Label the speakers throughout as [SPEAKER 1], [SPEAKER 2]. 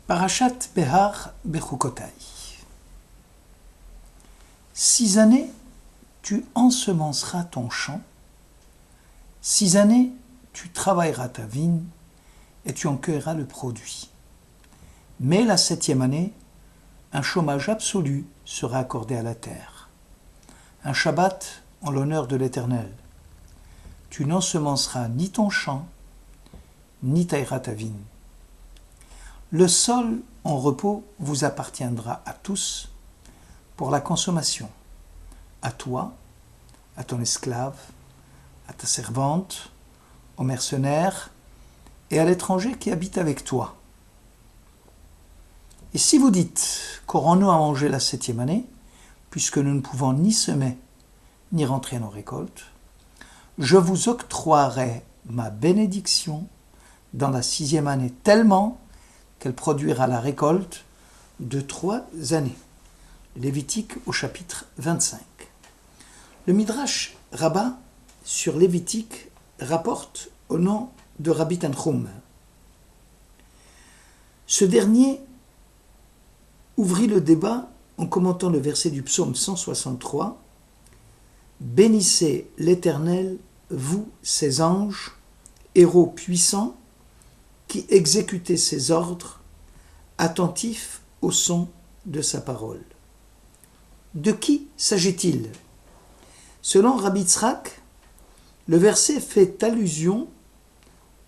[SPEAKER 1] Parashat Behar Bechukotai. 6 années, tu ensemenceras ton champ. 6 années, tu travailleras ta vigne et tu en cueilleras le produit. Mais la 7e année, un chômage absolu sera accordé à la terre. Un Shabbat en l'honneur de l'Éternel. Tu n'ensemenceras ni ton champ, ni tailleras ta vigne. Le sol en repos vous appartiendra à tous pour la consommation, à toi, à ton esclave, à ta servante, aux mercenaires et à l'étranger qui habite avec toi. Et si vous dites, qu'aurons-nous à manger la 7e année, puisque nous ne pouvons ni semer, ni rentrer à nos récoltes, je vous octroierai ma bénédiction dans la 6e année, tellement qu'elle produira la récolte de 3 années. Lévitique au chapitre 25. Le Midrash Rabbah sur Lévitique rapporte au nom de Rabbi Tanchum. Ce dernier ouvrit le débat en commentant le verset du psaume 163. « Bénissez l'Éternel, vous, ses anges, héros puissants, qui exécutez ses ordres, attentifs au son de sa parole. » De qui s'agit-il ? Selon Rabbi Yitzhak, le verset fait allusion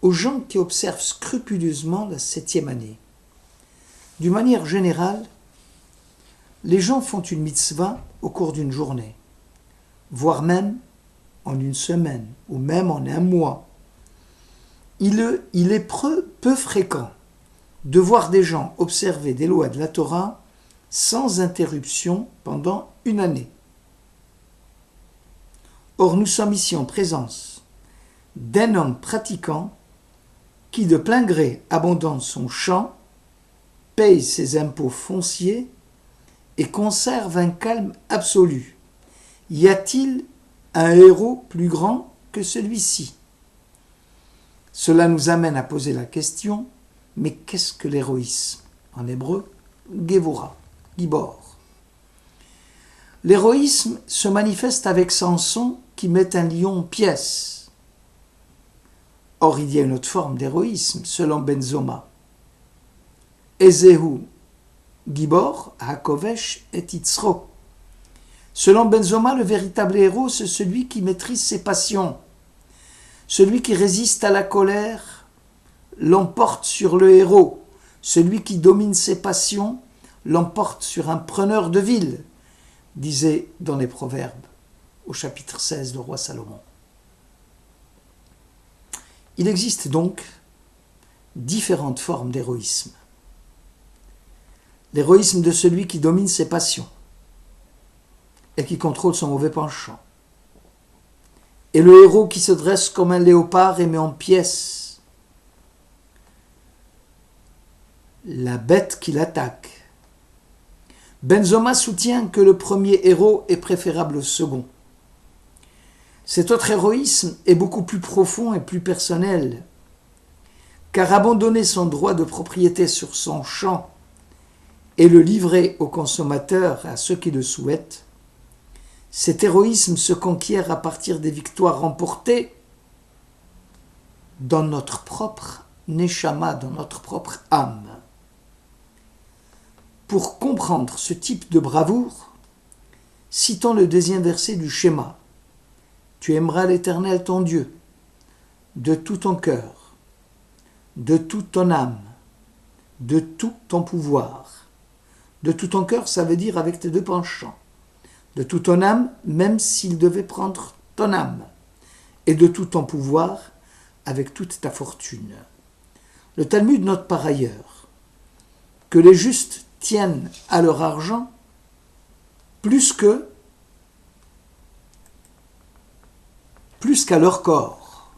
[SPEAKER 1] aux gens qui observent scrupuleusement la 7e année. D'une manière générale, les gens font une mitzvah au cours d'une journée, voire même en une semaine, ou même en un mois. Il est peu fréquent de voir des gens observer des lois de la Torah sans interruption pendant une année. Or, nous sommes ici en présence d'un homme pratiquant qui, de plein gré, abandonne son champ, paye ses impôts fonciers et conserve un calme absolu. Y a-t-il un héros plus grand que celui-ci ? Cela nous amène à poser la question, mais qu'est-ce que l'héroïsme ? En hébreu, Gevura, Gibor. L'héroïsme se manifeste avec Samson qui met un lion en pièces. Or, il y a une autre forme d'héroïsme, selon Ben Zoma. Ezehu, Gibor, Hakovesh et Yitzro. Selon Ben Zoma, le véritable héros, c'est celui qui maîtrise ses passions. Celui qui résiste à la colère l'emporte sur le héros. Celui qui domine ses passions l'emporte sur un preneur de ville, disait dans les Proverbes, au chapitre 16, le roi Salomon. Il existe donc différentes formes d'héroïsme. L'héroïsme de celui qui domine ses passions et qui contrôle son mauvais penchant. Et le héros qui se dresse comme un léopard et met en pièces la bête qui l'attaque. Ben Zoma soutient que le premier héros est préférable au second. Cet autre héroïsme est beaucoup plus profond et plus personnel, car abandonner son droit de propriété sur son champ et le livrer aux consommateurs et à ceux qui le souhaitent, cet héroïsme se conquiert à partir des victoires remportées dans notre propre neshama, dans notre propre âme. Pour comprendre ce type de bravoure, citons le 2e verset du schéma. Tu aimeras l'Éternel ton Dieu de tout ton cœur, de toute ton âme, de tout ton pouvoir. De tout ton cœur, ça veut dire avec tes deux penchants. De toute ton âme, même s'il devait prendre ton âme. Et de tout ton pouvoir, avec toute ta fortune. Le Talmud note par ailleurs que les justes tiennent à leur argent plus qu'à leur corps.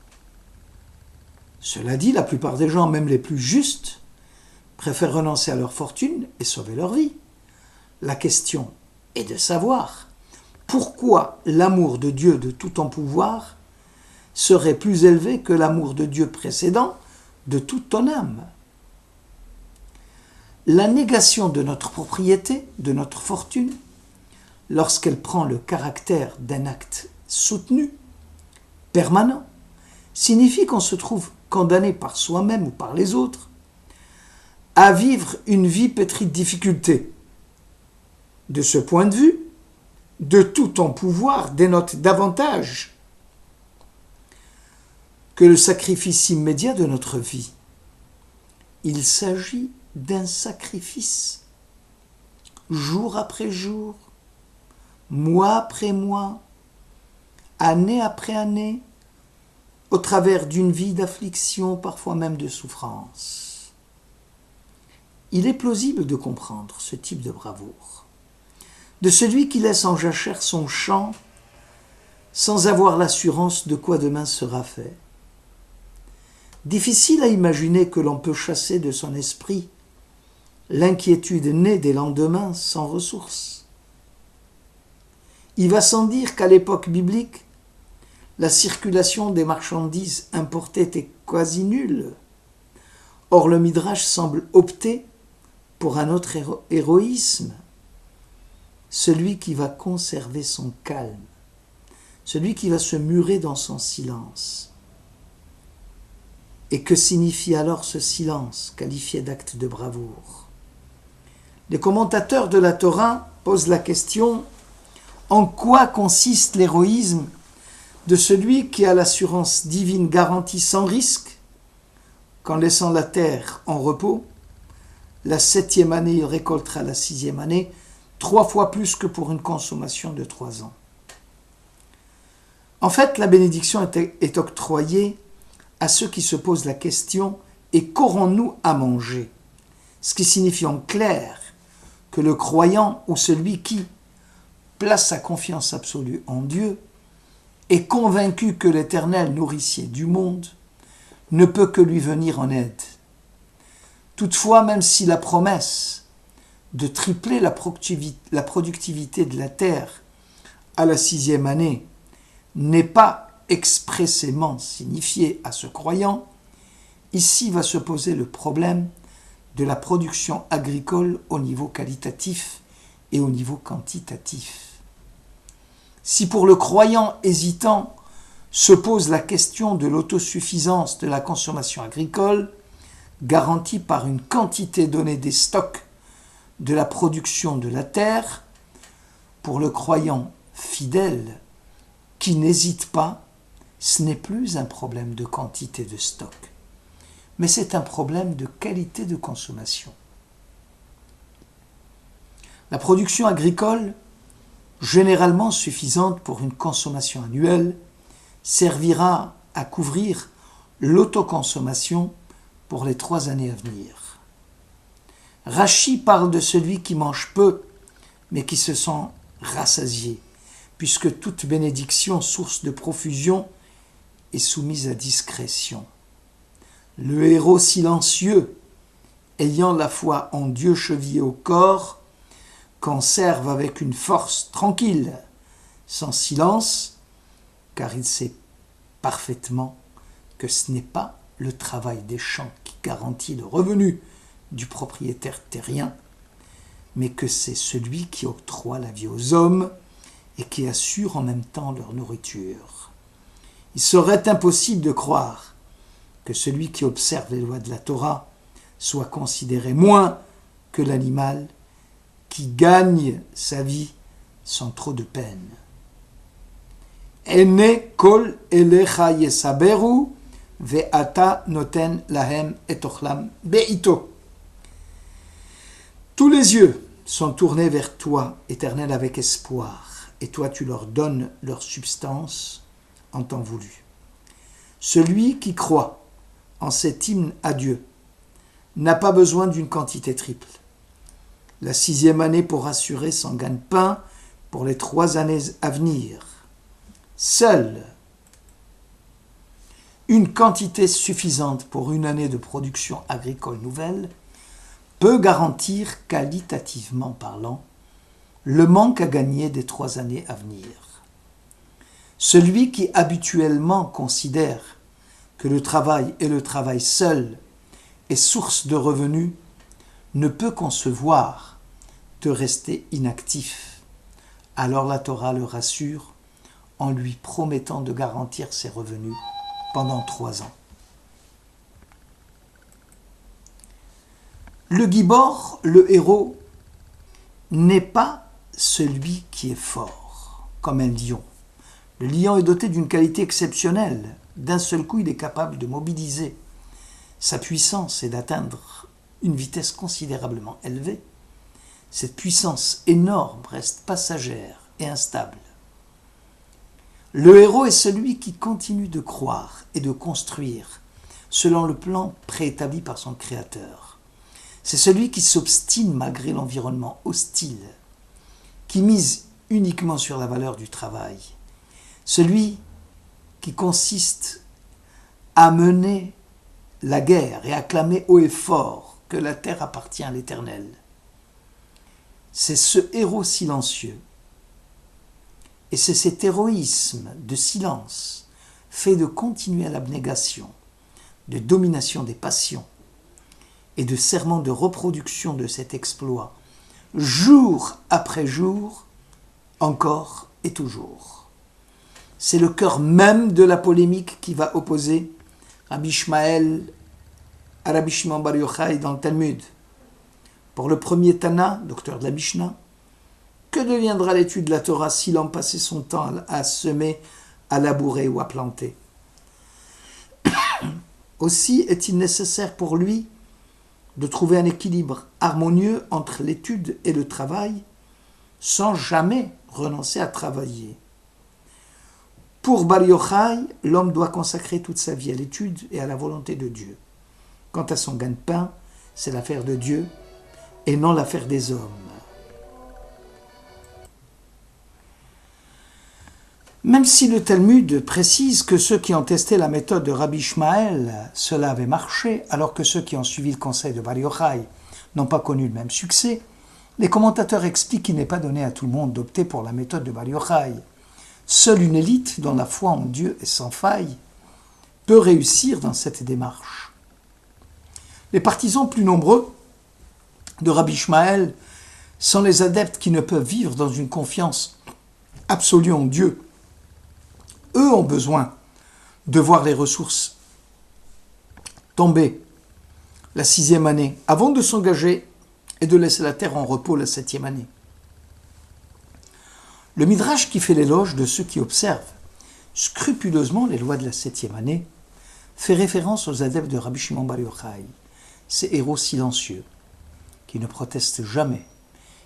[SPEAKER 1] Cela dit, la plupart des gens, même les plus justes, préfèrent renoncer à leur fortune et sauver leur vie. La question est de savoir pourquoi l'amour de Dieu de tout ton pouvoir serait plus élevé que l'amour de Dieu précédent de toute ton âme. la négation de notre propriété, de notre fortune, lorsqu'elle prend le caractère d'un acte soutenu, permanent, signifie qu'on se trouve condamné par soi-même ou par les autres à vivre une vie pétrie de difficultés. De ce point de vue, de tout ton pouvoir dénote davantage que le sacrifice immédiat de notre vie. Il s'agit d'un sacrifice, jour après jour, mois après mois, année après année, au travers d'une vie d'affliction, parfois même de souffrance. Il est plausible de comprendre ce type de bravoure, de celui qui laisse en jachère son champ sans avoir l'assurance de quoi demain sera fait. Difficile à imaginer que l'on peut chasser de son esprit l'inquiétude née des lendemains sans ressources. Il va sans dire qu'à l'époque biblique, la circulation des marchandises importées était quasi nulle. Or, le Midrash semble opter pour un autre héroïsme, celui qui va conserver son calme, celui qui va se murer dans son silence. Et que signifie alors ce silence, qualifié d'acte de bravoure? Les commentateurs de la Torah posent la question: en quoi consiste l'héroïsme de celui qui a l'assurance divine garantie sans risque, qu'en laissant la terre en repos, la 7e année il récoltera la 6e année, 3 fois plus que pour une consommation de 3 ans. En fait, la bénédiction est octroyée à ceux qui se posent la question: et qu'aurons-nous à manger? Ce qui signifie en clair que le croyant ou celui qui place sa confiance absolue en Dieu est convaincu que l'Éternel nourricier du monde ne peut que lui venir en aide. Toutefois, même si la promesse de tripler la productivité de la terre à la 6e année n'est pas expressément signifiée à ce croyant, ici va se poser le problème de la production agricole au niveau qualitatif et au niveau quantitatif. Si pour le croyant hésitant se pose la question de l'autosuffisance de la consommation agricole, garantie par une quantité donnée des stocks de la production de la terre, pour le croyant fidèle qui n'hésite pas, ce n'est plus un problème de quantité de stock, mais c'est un problème de qualité de consommation. La production agricole, généralement suffisante pour une consommation annuelle, servira à couvrir l'autoconsommation pour les 3 années à venir. Rachi parle de celui qui mange peu, mais qui se sent rassasié, puisque toute bénédiction, source de profusion, est soumise à discrétion. Le héros silencieux, ayant la foi en Dieu chevillée au corps, conserve avec une force tranquille, sans silence, car il sait parfaitement que ce n'est pas le travail des champs qui garantit le revenu du propriétaire terrien, mais que c'est celui qui octroie la vie aux hommes et qui assure en même temps leur nourriture. Il serait impossible de croire que celui qui observe les lois de la Torah soit considéré moins que l'animal qui gagne sa vie sans trop de peine. Ene kol elecha yesaberu ve'ata noten lahem et ochlam be'ito. Tous les yeux sont tournés vers toi, Éternel, avec espoir, et toi tu leur donnes leur substance en temps voulu. Celui qui croit en cet hymne à Dieu n'a pas besoin d'une quantité triple. La 6e année pour assurer son gagne-pain pour les 3 années à venir. Seule une quantité suffisante pour une année de production agricole nouvelle peut garantir, qualitativement parlant, le manque à gagner des 3 années à venir. Celui qui habituellement considère que le travail et le travail seul est source de revenus ne peut concevoir de rester inactif. Alors la Torah le rassure en lui promettant de garantir ses revenus pendant 3 ans. Le Gibor, le héros, n'est pas celui qui est fort, comme un lion. Le lion est doté d'une qualité exceptionnelle. D'un seul coup, il est capable de mobiliser sa puissance et d'atteindre une vitesse considérablement élevée. Cette puissance énorme reste passagère et instable. Le héros est celui qui continue de croire et de construire selon le plan préétabli par son créateur. C'est celui qui s'obstine malgré l'environnement hostile, qui mise uniquement sur la valeur du travail, celui qui consiste à mener la guerre et à clamer haut et fort que la terre appartient à l'Éternel. C'est ce héros silencieux et c'est cet héroïsme de silence fait de continuelle abnégation, de domination des passions et de serment de reproduction de cet exploit, jour après jour, encore et toujours. C'est le cœur même de la polémique qui va opposer Rabbi Ishmael à Rabbi Shimon Bar Yochai dans le Talmud. Pour le premier Tana, docteur de la Mishnah, que deviendra l'étude de la Torah si l'homme passait son temps à semer, à labourer ou à planter? Aussi est-il nécessaire pour lui de trouver un équilibre harmonieux entre l'étude et le travail, sans jamais renoncer à travailler. Pour Bar Yochai, l'homme doit consacrer toute sa vie à l'étude et à la volonté de Dieu. Quant à son gagne-pain, c'est l'affaire de Dieu et non l'affaire des hommes. Même si le Talmud précise que ceux qui ont testé la méthode de Rabbi Ishmael, cela avait marché, alors que ceux qui ont suivi le conseil de Bar Yochai n'ont pas connu le même succès, les commentateurs expliquent qu'il n'est pas donné à tout le monde d'opter pour la méthode de Bar Yochai. Seule une élite dont la foi en Dieu est sans faille peut réussir dans cette démarche. Les partisans plus nombreux de Rabbi Ishmael sont les adeptes qui ne peuvent vivre dans une confiance absolue en Dieu. Eux ont besoin de voir les ressources tomber la 6e année avant de s'engager et de laisser la terre en repos la 7e année. Le Midrash qui fait l'éloge de ceux qui observent scrupuleusement les lois de la 7e année fait référence aux adeptes de Rabbi Shimon Bar Yochai, ces héros silencieux qui ne protestent jamais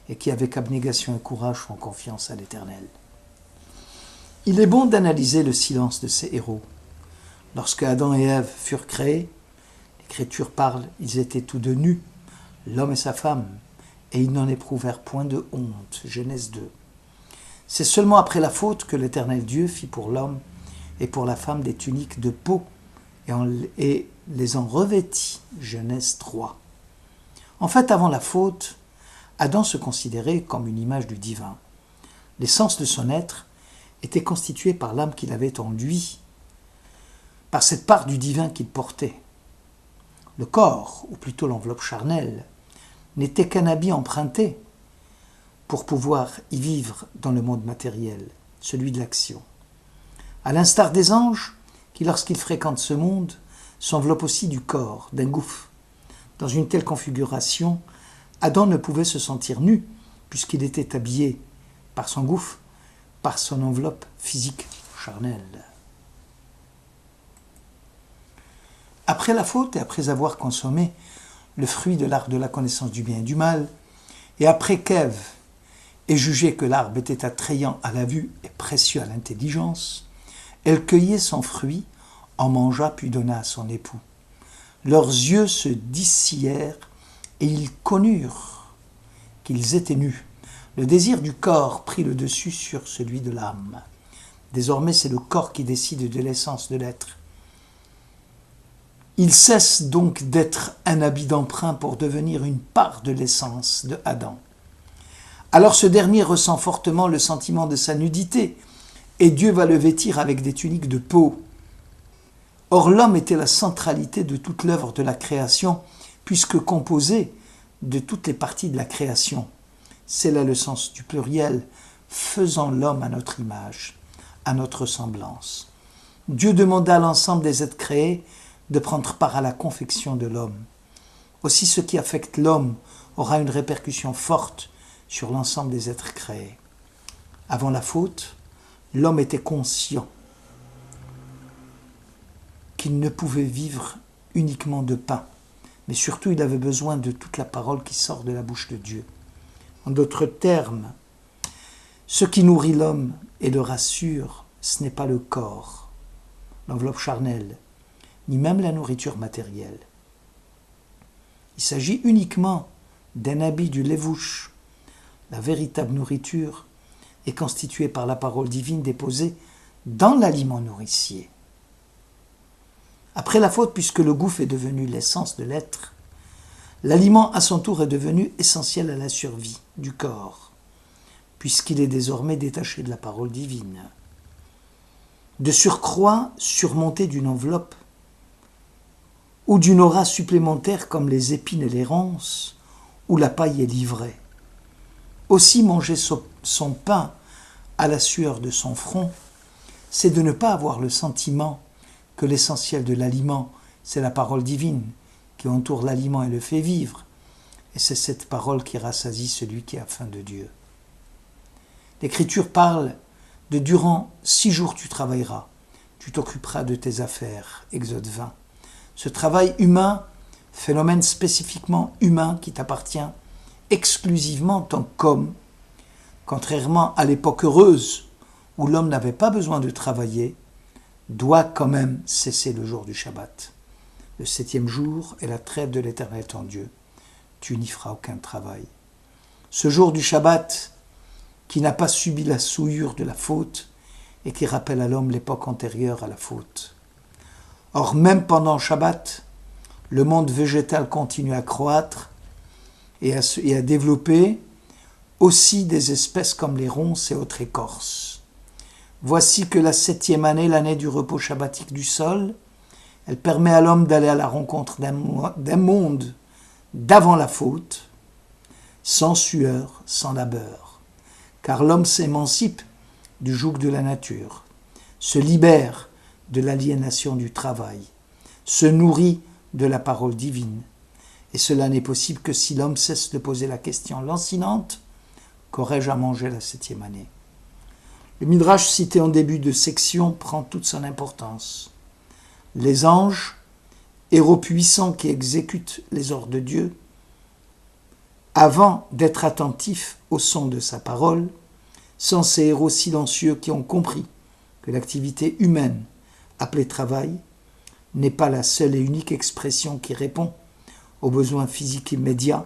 [SPEAKER 1] et qui avec abnégation et courage font confiance à l'Éternel. Il est bon d'analyser le silence de ces héros. Lorsque Adam et Ève furent créés, l'Écriture parle, ils étaient tous deux nus, l'homme et sa femme, et ils n'en éprouvèrent point de honte. Genèse 2. C'est seulement après la faute que l'Éternel Dieu fit pour l'homme et pour la femme des tuniques de peau et les en revêtit. Genèse 3. En fait, avant la faute, Adam se considérait comme une image du divin. L'essence de son être était constitué par l'âme qu'il avait en lui, par cette part du divin qu'il portait. Le corps, ou plutôt l'enveloppe charnelle, n'était qu'un habit emprunté pour pouvoir y vivre dans le monde matériel, celui de l'action. À l'instar des anges, qui lorsqu'ils fréquentent ce monde, s'enveloppent aussi du corps, d'un gouffre. Dans une telle configuration, Adam ne pouvait se sentir nu, puisqu'il était habillé par son gouffre, par son enveloppe physique charnelle. Après la faute et après avoir consommé le fruit de l'arbre de la connaissance du bien et du mal, et après qu'Ève ait jugé que l'arbre était attrayant à la vue et précieux à l'intelligence, elle cueillit son fruit, en mangea puis donna à son époux. Leurs yeux se dissillèrent et ils connurent qu'ils étaient nus. Le désir du corps prit le dessus sur celui de l'âme. Désormais, c'est le corps qui décide de l'essence de l'être. Il cesse donc d'être un habit d'emprunt pour devenir une part de l'essence de Adam. Alors ce dernier ressent fortement le sentiment de sa nudité, et Dieu va le vêtir avec des tuniques de peau. Or l'homme était la centralité de toute l'œuvre de la création, puisque composé de toutes les parties de la création. C'est là le sens du pluriel, faisant l'homme à notre image, à notre ressemblance. Dieu demanda à l'ensemble des êtres créés de prendre part à la confection de l'homme. Aussi ce qui affecte l'homme aura une répercussion forte sur l'ensemble des êtres créés. Avant la faute, l'homme était conscient qu'il ne pouvait vivre uniquement de pain, mais surtout il avait besoin de toute la parole qui sort de la bouche de Dieu. En d'autres termes, ce qui nourrit l'homme et le rassure, ce n'est pas le corps, l'enveloppe charnelle, ni même la nourriture matérielle. Il s'agit uniquement d'un habit du levouche. La véritable nourriture est constituée par la parole divine déposée dans l'aliment nourricier. Après la faute, puisque le gouffre est devenu l'essence de l'être, l'aliment à son tour est devenu essentiel à la survie du corps, puisqu'il est désormais détaché de la parole divine. De surcroît, surmonté d'une enveloppe ou d'une aura supplémentaire comme les épines et les ronces, où la paille est livrée. Aussi manger son pain à la sueur de son front, c'est de ne pas avoir le sentiment que l'essentiel de l'aliment, c'est la parole divine qui entoure l'aliment et le fait vivre. Et c'est cette parole qui rassasie celui qui a faim de Dieu. L'Écriture parle de « durant 6 jours tu travailleras, tu t'occuperas de tes affaires » Exode 20. Ce travail humain, phénomène spécifiquement humain qui t'appartient exclusivement en tant qu'homme, contrairement à l'époque heureuse où l'homme n'avait pas besoin de travailler, doit quand même cesser le jour du Shabbat. Le 7e jour est la trêve de l'Éternel ton Dieu. Tu n'y feras aucun travail. Ce jour du Shabbat, qui n'a pas subi la souillure de la faute et qui rappelle à l'homme l'époque antérieure à la faute. Or, même pendant Shabbat, le monde végétal continue à croître et à développer aussi des espèces comme les ronces et autres écorces. Voici que la 7e année, l'année du repos shabbatique du sol, elle permet à l'homme d'aller à la rencontre d'un monde d'avant la faute, sans sueur, sans labeur. Car l'homme s'émancipe du joug de la nature, se libère de l'aliénation du travail, se nourrit de la parole divine. Et cela n'est possible que si l'homme cesse de poser la question lancinante « Qu'aurais-je à manger la 7e année ?» Le Midrash cité en début de section prend toute son importance. Les anges, héros puissants qui exécutent les ordres de Dieu, avant d'être attentifs au son de sa parole, sont ces héros silencieux qui ont compris que l'activité humaine, appelée travail, n'est pas la seule et unique expression qui répond aux besoins physiques immédiats,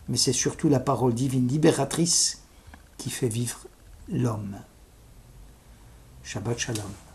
[SPEAKER 1] mais c'est surtout la parole divine libératrice qui fait vivre l'homme. Shabbat Shalom.